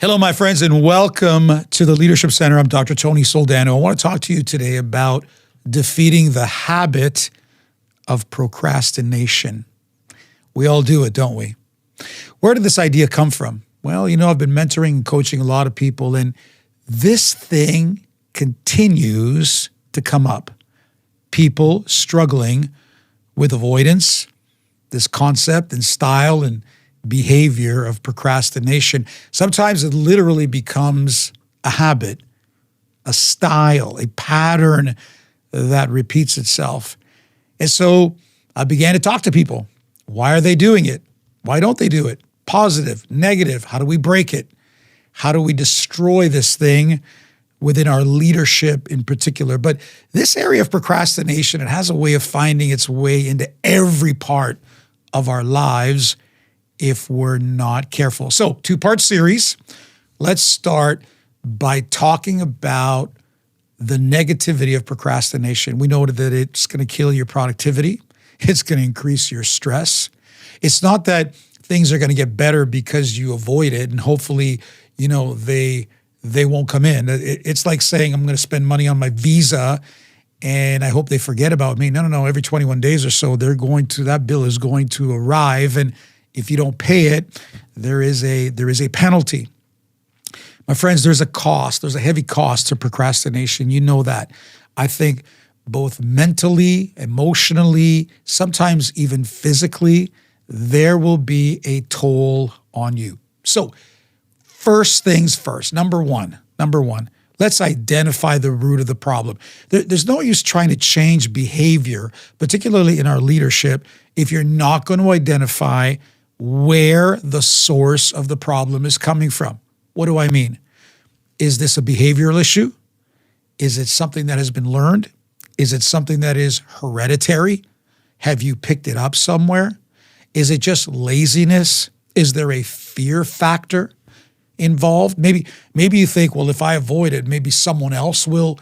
Hello, my friends, and welcome to the Leadership Center. I'm Dr. Tony Soldano. I want to talk to you today about defeating the habit of procrastination. We all do it, don't we? Where did this idea come from? Well, I've been mentoring and coaching a lot of people, and this thing continues to come up. People struggling with avoidance, this concept and style and behavior of procrastination. Sometimes it literally becomes a habit, a style, a pattern that repeats itself. And so I began to talk to people. Why are they doing it? Why don't they do it? Positive, negative. How do we break it? How do we destroy this thing within our leadership in particular? But this area of procrastination, it has a way of finding its way into every part of our lives if we're not careful. So, two-part series. Let's start by talking about the negativity of procrastination. We know that it's going to kill your productivity. It's going to increase your stress. It's not that things are going to get better because you avoid it and hopefully, they won't come in. It's like saying I'm going to spend money on my visa and I hope they forget about me. No. Every 21 days or so, that bill is going to arrive, and if you don't pay it, there is a penalty. My friends, there's a cost. There's a heavy cost to procrastination. You know that. I think both mentally, emotionally, sometimes even physically, there will be a toll on you. So first things first, number one, let's identify the root of the problem. There's no use trying to change behavior, particularly in our leadership, if you're not going to identify where the source of the problem is coming from. What do I mean? Is this a behavioral issue? Is it something that has been learned? Is it something that is hereditary? Have you picked it up somewhere? Is it just laziness? Is there a fear factor involved? Maybe you think, well, if I avoid it, maybe someone else will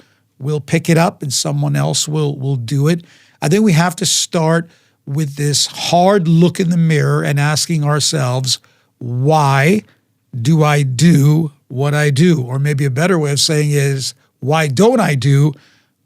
pick it up and someone else will do it. I think we have to start with this hard look in the mirror and asking ourselves, why do I do what I do? Or maybe a better way of saying is, why don't I do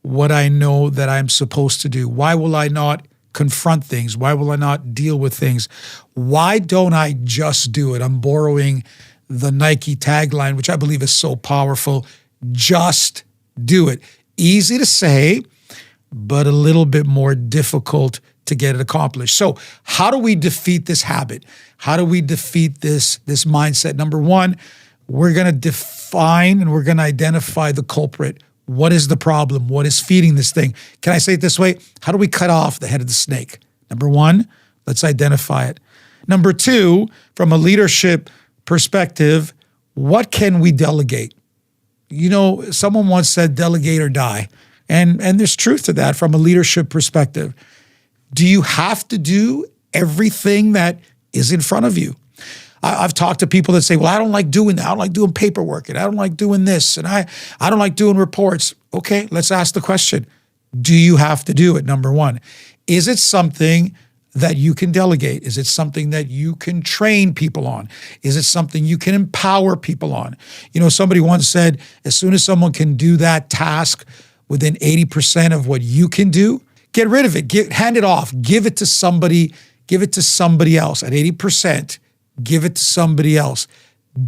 what I know that I'm supposed to do? Why will I not confront things? Why will I not deal with things? Why don't I just do it? I'm borrowing the Nike tagline, which I believe is so powerful. Just do it. Easy to say, but a little bit more difficult to get it accomplished. So how do we defeat this habit? How do we defeat this mindset? Number one, we're going to define and we're going to identify the culprit. What is the problem? What is feeding this thing? Can I say it this way? How do we cut off the head of the snake? Number one, let's identify it. Number two, from a leadership perspective, what can we delegate? Someone once said, delegate or die. And there's truth to that from a leadership perspective. Do you have to do everything that is in front of you? I've talked to people that say, well, I don't like doing that. I don't like doing paperwork, and I don't like doing this, and I don't like doing reports. Okay, let's ask the question. Do you have to do it? Number one. Is it something that you can delegate? Is it something that you can train people on? Is it something you can empower people on? Somebody once said, as soon as someone can do that task within 80% of what you can do, get rid of it, hand it off, give it to somebody else at 80%, give it to somebody else,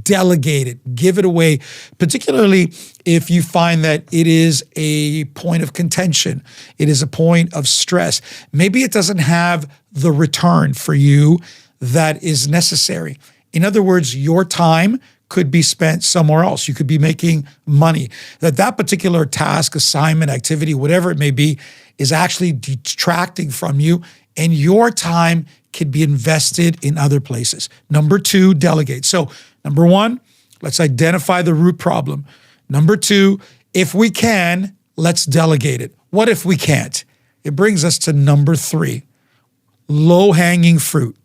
delegate it, give it away, particularly if you find that it is a point of contention, it is a point of stress. Maybe it doesn't have the return for you that is necessary. In other words, your time could be spent somewhere else. You could be making money. That particular task, assignment, activity, whatever it may be, is actually detracting from you, and your time could be invested in other places. Number two, delegate. So number one, let's identify the root problem. Number two, if we can, let's delegate it. What if we can't? It brings us to number three, low-hanging fruit.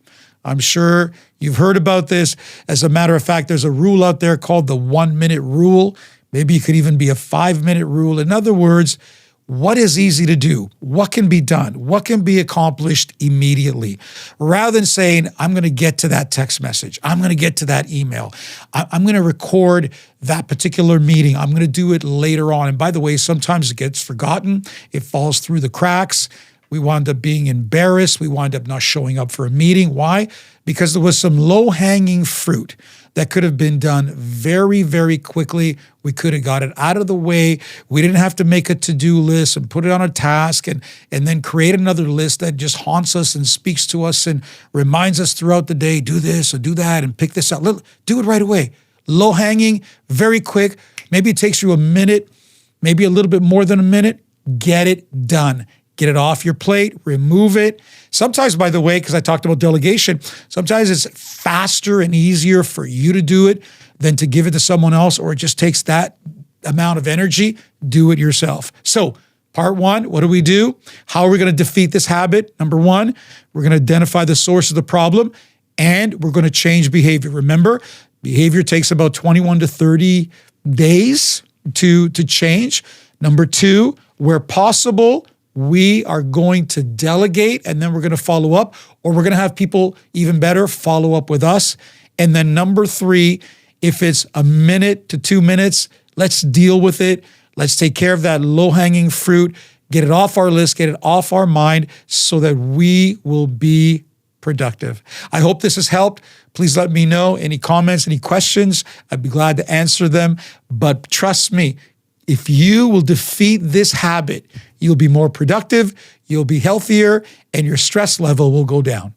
I'm sure you've heard about this. As a matter of fact, there's a rule out there called the 1-minute rule. Maybe it could even be a 5-minute rule. In other words, what is easy to do? What can be done? What can be accomplished immediately? Rather than saying, I'm going to get to that text message. I'm going to get to that email. I'm going to record that particular meeting. I'm going to do it later on. And by the way, sometimes it gets forgotten. It falls through the cracks. We wind up being embarrassed. We wind up not showing up for a meeting. Why? Because there was some low-hanging fruit that could have been done very, very quickly. We could have got it out of the way. We didn't have to make a to-do list and put it on a task and then create another list that just haunts us and speaks to us and reminds us throughout the day, do this or do that and pick this out. Do it right away. Low-hanging, very quick. Maybe it takes you a minute, maybe a little bit more than a minute. Get it done. Get it off your plate, remove it. Sometimes, by the way, because I talked about delegation, sometimes it's faster and easier for you to do it than to give it to someone else, or it just takes that amount of energy. Do it yourself. So part one, what do? How are we going to defeat this habit? Number one, we're going to identify the source of the problem, and we're going to change behavior. Remember, behavior takes about 21 to 30 days to change. Number two, where possible, we are going to delegate, and then we're going to follow up, or we're going to have people, even better, follow up with us. And then number three, if it's a minute to 2 minutes, let's deal with it. Let's take care of that low-hanging fruit, get it off our list, get it off our mind so that we will be productive. I hope this has helped. Please let me know any comments, any questions. I'd be glad to answer them. But trust me, if you will defeat this habit, you'll be more productive, you'll be healthier, and your stress level will go down.